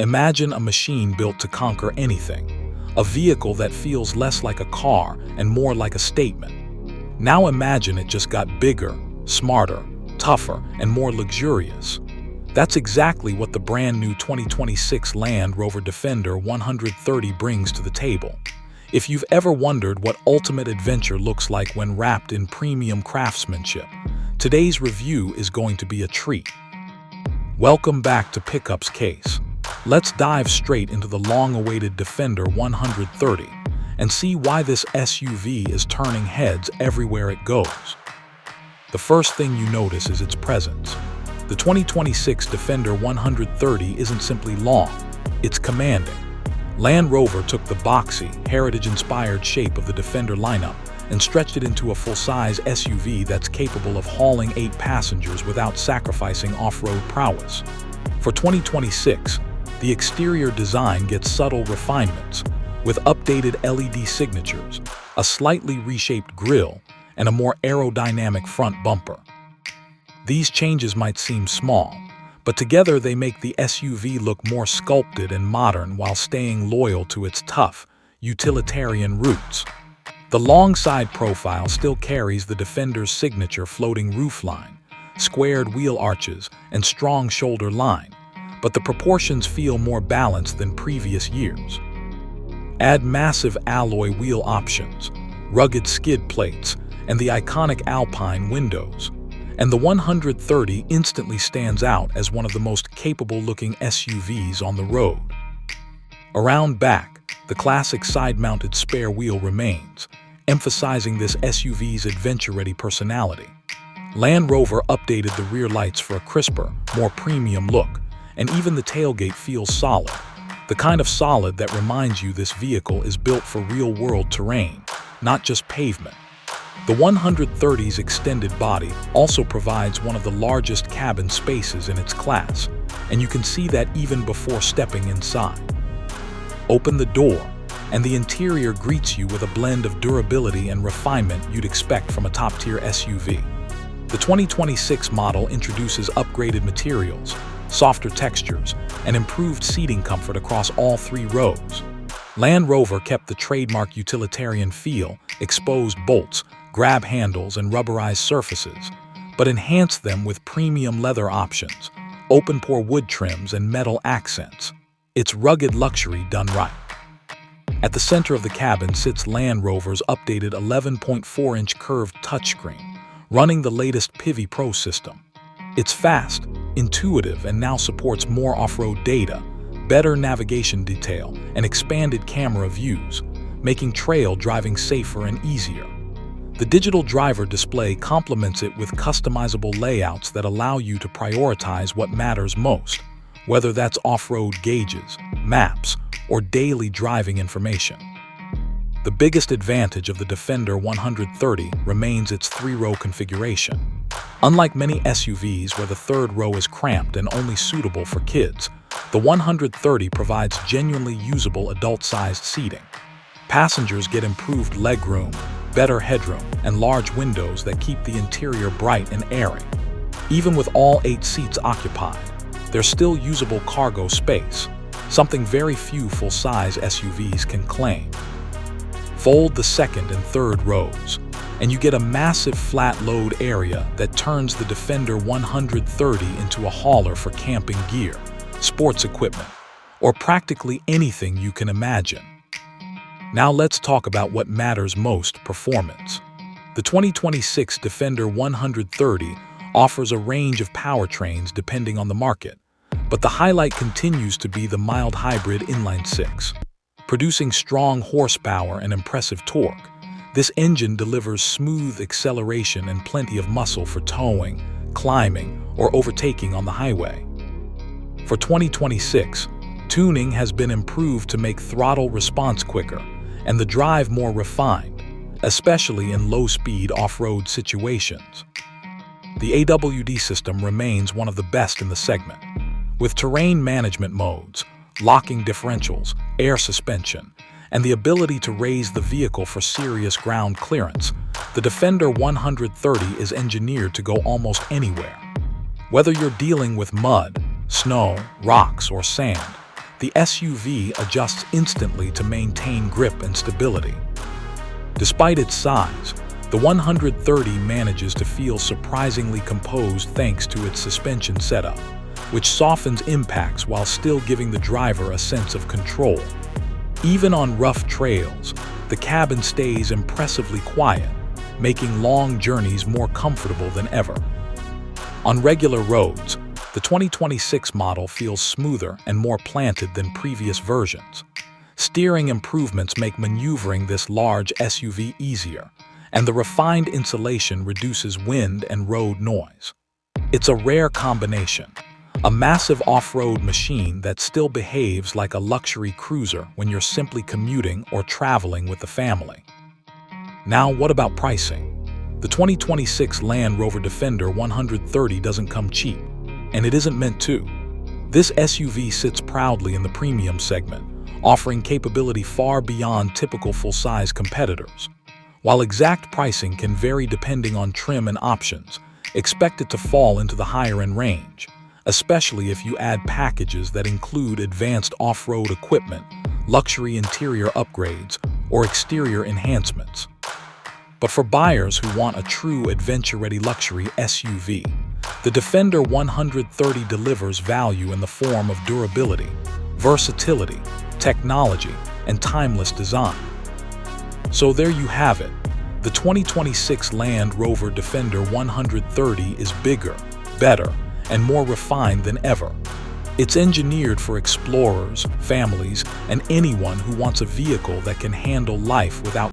Imagine a machine built to conquer anything, a vehicle that feels less like a car and more like a statement. Now imagine it just got bigger, smarter, tougher, and more luxurious. That's exactly what the brand new 2026 Land Rover Defender 130 brings to the table. If you've ever wondered what ultimate adventure looks like when wrapped in premium craftsmanship, today's review is going to be a treat. Welcome back to Pickup's Case. Let's dive straight into the long-awaited Defender 130 and see why this SUV is turning heads everywhere it goes. The first thing you notice is its presence. The 2026 Defender 130 isn't simply long, it's commanding. Land Rover took the boxy, heritage-inspired shape of the Defender lineup and stretched it into a full-size SUV that's capable of hauling 8 passengers without sacrificing off-road prowess. For 2026, the exterior design gets subtle refinements, with updated LED signatures, a slightly reshaped grille, and a more aerodynamic front bumper. These changes might seem small, but together they make the SUV look more sculpted and modern while staying loyal to its tough, utilitarian roots. The long side profile still carries the Defender's signature floating roofline, squared wheel arches, and strong shoulder line, but the proportions feel more balanced than previous years. Add massive alloy wheel options, rugged skid plates, and the iconic Alpine windows, and the 130 instantly stands out as one of the most capable-looking SUVs on the road. Around back, the classic side-mounted spare wheel remains, emphasizing this SUV's adventure-ready personality. Land Rover updated the rear lights for a crisper, more premium look, and even the tailgate feels solid, the kind of solid that reminds you this vehicle is built for real-world terrain, not just pavement. The 130's extended body also provides one of the largest cabin spaces in its class, and you can see that even before stepping inside. Open the door, and the interior greets you with a blend of durability and refinement you'd expect from a top-tier SUV. The 2026 model introduces upgraded materials, softer textures, and improved seating comfort across all 3 rows. Land Rover kept the trademark utilitarian feel, exposed bolts, grab handles, and rubberized surfaces, but enhanced them with premium leather options, open-pore wood trims, and metal accents. It's rugged luxury done right. At the center of the cabin sits Land Rover's updated 11.4-inch curved touchscreen, running the latest Pivi Pro system. It's fast, intuitive, and now supports more off-road data, better navigation detail, and expanded camera views, making trail driving safer and easier. The digital driver display complements it with customizable layouts that allow you to prioritize what matters most, whether that's off-road gauges, maps, or daily driving information. The biggest advantage of the Defender 130 remains its 3-row configuration. Unlike many SUVs where the 3rd row is cramped and only suitable for kids, the 130 provides genuinely usable adult-sized seating. Passengers get improved legroom, better headroom, and large windows that keep the interior bright and airy. Even with all 8 seats occupied, there's still usable cargo space, something very few full-size SUVs can claim. Fold the 2nd and 3rd rows, and you get a massive flat load area that turns the Defender 130 into a hauler for camping gear, sports equipment, or practically anything you can imagine. Now let's talk about what matters most: performance. The 2026 Defender 130 offers a range of powertrains depending on the market, but the highlight continues to be the mild hybrid inline-6. Producing strong horsepower and impressive torque, this engine delivers smooth acceleration and plenty of muscle for towing, climbing, or overtaking on the highway. For 2026, tuning has been improved to make throttle response quicker and the drive more refined, especially in low-speed off-road situations. The AWD system remains one of the best in the segment. With terrain management modes, locking differentials, air suspension, and the ability to raise the vehicle for serious ground clearance, the Defender 130 is engineered to go almost anywhere. Whether you're dealing with mud, snow, rocks, or sand, the SUV adjusts instantly to maintain grip and stability. Despite its size, the 130 manages to feel surprisingly composed thanks to its suspension setup, which softens impacts while still giving the driver a sense of control. Even on rough trails, the cabin stays impressively quiet, making long journeys more comfortable than ever. On regular roads, the 2026 model feels smoother and more planted than previous versions. Steering improvements make maneuvering this large SUV easier, and the refined insulation reduces wind and road noise. It's a rare combination, a massive off-road machine that still behaves like a luxury cruiser when you're simply commuting or traveling with the family. Now, what about pricing? The 2026 Land Rover Defender 130 doesn't come cheap, and it isn't meant to. This SUV sits proudly in the premium segment, offering capability far beyond typical full-size competitors. While exact pricing can vary depending on trim and options, expect it to fall into the higher-end range, especially if you add packages that include advanced off-road equipment, luxury interior upgrades, or exterior enhancements. But for buyers who want a true adventure-ready luxury SUV, the Defender 130 delivers value in the form of durability, versatility, technology, and timeless design. So there you have it. The 2026 Land Rover Defender 130 is bigger, better, and more refined than ever. It's engineered for explorers, families, and anyone who wants a vehicle that can handle life without